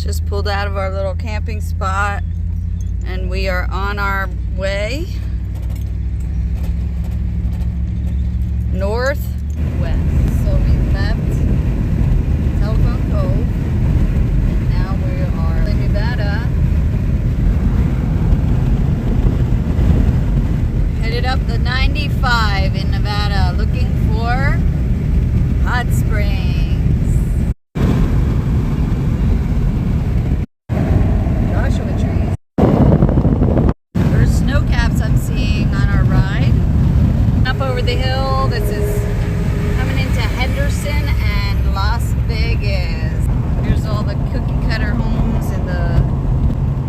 Just pulled out of our little camping spot and we are on our way northwest. So we left Telephone Cove and now we are in Nevada. Headed up the 95 in Nevada looking for hot springs. The hill. This is coming into Henderson and Las Vegas. Here's all the cookie cutter homes in the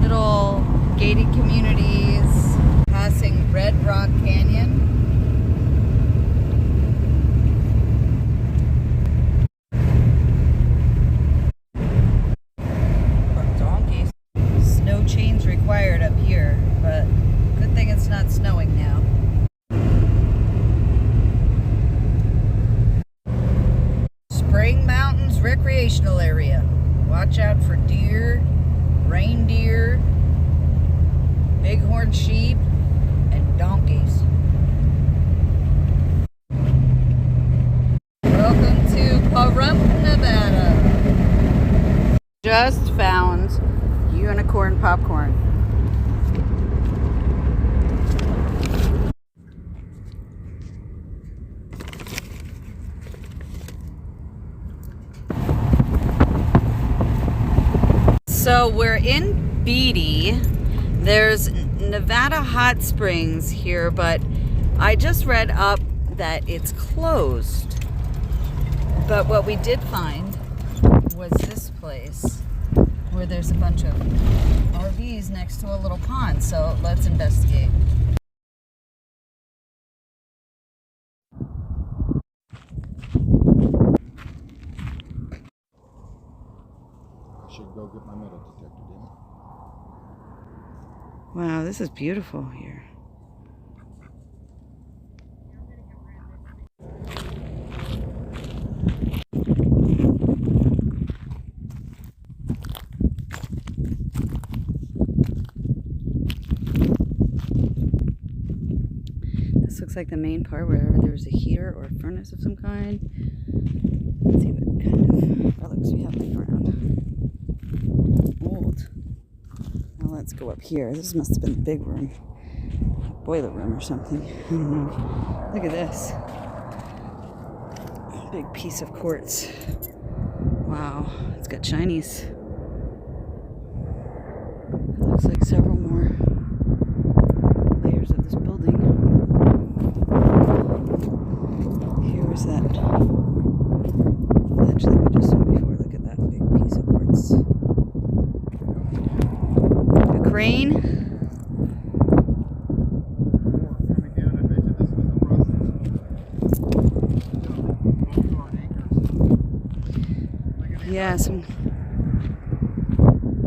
little gated communities. Passing Red Rock Canyon. Donkeys. Snow chains required up here, but good thing it's not snowing now. Spring Mountains Recreational Area. Watch out for deer, reindeer, bighorn sheep, and donkeys. Welcome to Pahrump, Nevada. Just found unicorn popcorn. So we're in Beatty. There's Nevada Hot Springs here, but I just read up that it's closed. But what we did find was this place where there's a bunch of RVs next to a little pond. So let's investigate. Should go get my metal detector, didn't I? Wow, this is beautiful here. This looks like the main part where there's a heater or a furnace of some kind. Let's see what kind of relics we have laying around. Old. Now let's go up here. This must have been the big room. Boiler room or something. I don't know. Look at this. Big piece of quartz. Wow. It's got shinies. It looks like several more layers of this building. Here was that ledge that we just saw before. Look at that big piece of quartz. A crane. Yeah, some.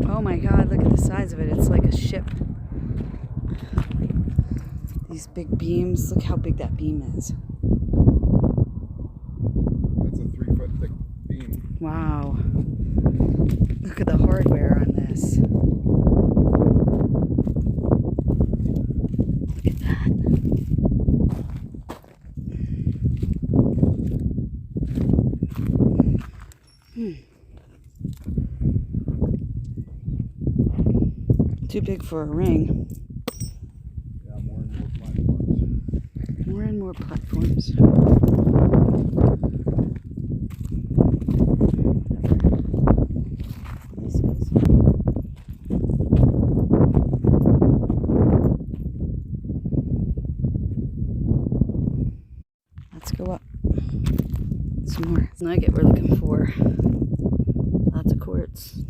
Oh my God, look at the size of it. It's like a ship. These big beams. Look how big that beam is. That's a 3-foot thick beam. Wow. Look at the hardware on this. Look at that. Too big for a ring. Yeah, more and more platforms. More and more platforms. This is. Let's go up. Some more nugget we're looking for. Lots of quartz.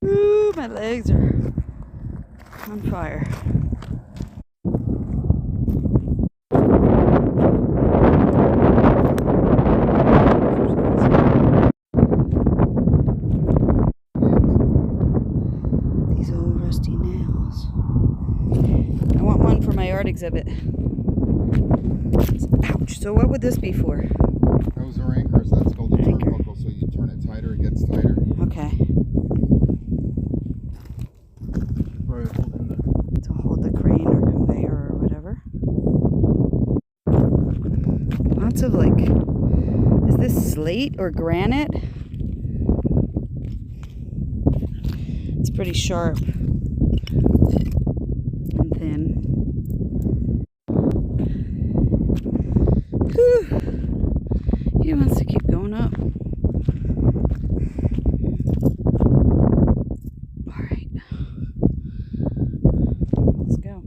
Ooh, my legs are on fire. These old rusty nails. I want one for my art exhibit. Ouch. So what would this be for? Those are anchors. That's called a turnbuckle, so you turn it tighter, it gets slate or granite. It's pretty sharp and thin. Whew. He wants to keep going up. All right. Let's go.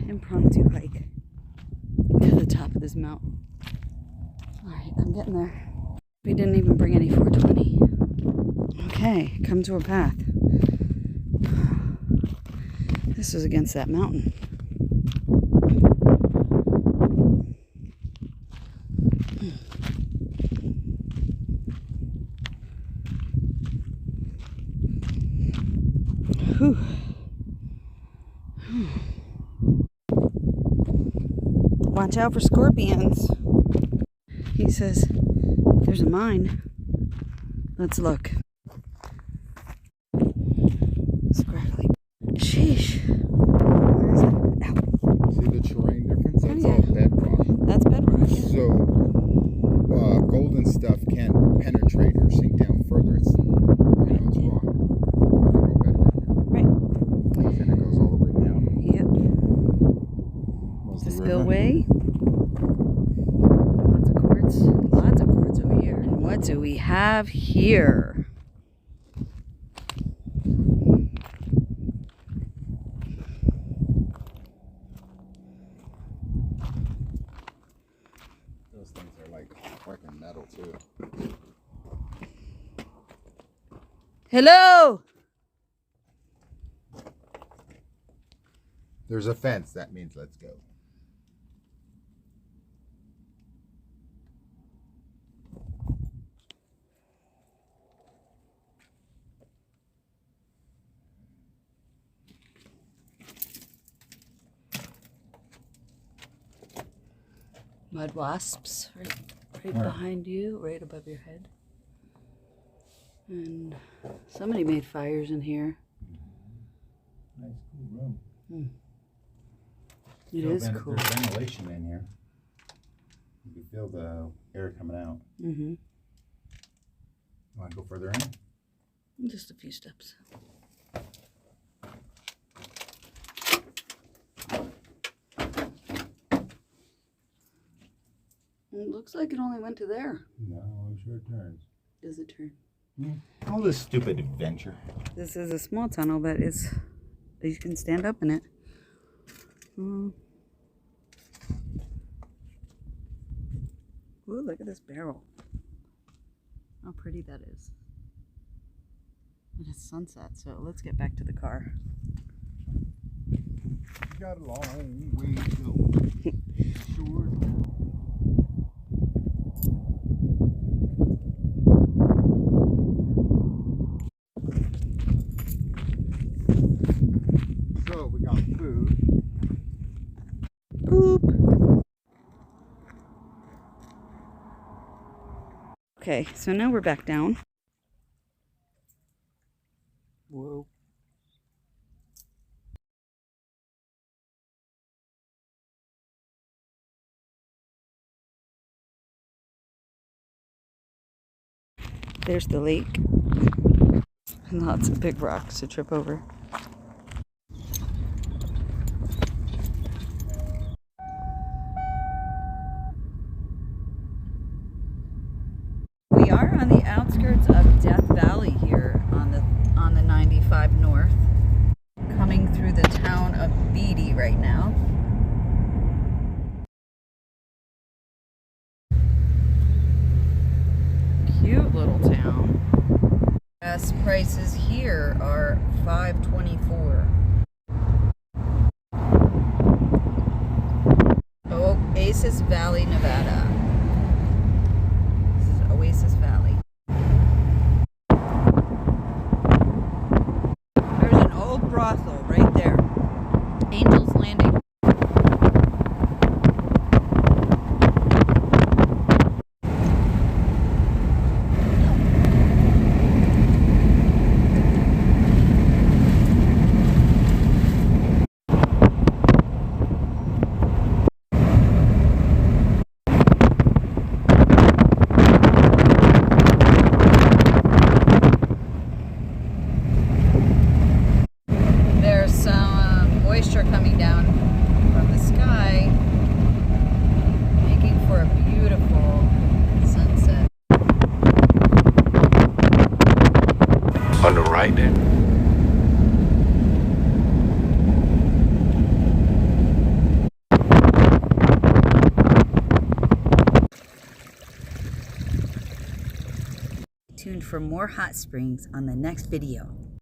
Impromptu hike to the top of this mountain. All right, I'm getting there. We didn't even bring any 420. Okay, come to a path. This is against that mountain. Whew. Watch out for scorpions. He says, there's a mine. Let's look. Scraggly. Sheesh. Where is it? Ow. See the terrain difference? That's Oh, yeah. all bedrock. That's bedrock. Yeah. So, golden stuff can't penetrate or sink down further. It's, it's rock. All bedrock. Right. And it goes all the way down. Yep. Was The the river. spillway. Lots of quartz. Lots of quartz over here. And what do we have here? Those things are like fucking metal too. Hello! There's a fence. That means let's go. Mud wasps right behind you, right above your head. And somebody made fires in here. Nice cool room. It is cool. There's ventilation in here. You can feel the air coming out. Mm-hmm. Want to go further in? Just a few steps. It looks like it only went to there. No, I'm sure it turns. Does it turn? All this stupid adventure. This is a small tunnel, but you can stand up in it. Ooh, look at this barrel. How pretty that is. And it's sunset, so let's get back to the car. Got a long way to go. Sure. So we got food. Poop. Okay, so now we're back down. Whoa. There's the lake. And lots of big rocks to trip over. We are on the outskirts of Death Valley here on the 95 North, coming through the town of Beatty right now. Cute little town. Gas prices here are $5.24. Oasis Valley, Nevada. This is Oasis Valley. There's an old brothel right there. Angel's Landing. moisture coming down from the sky, making for a beautiful sunset. On the right there. Tuned for more hot springs on the next video.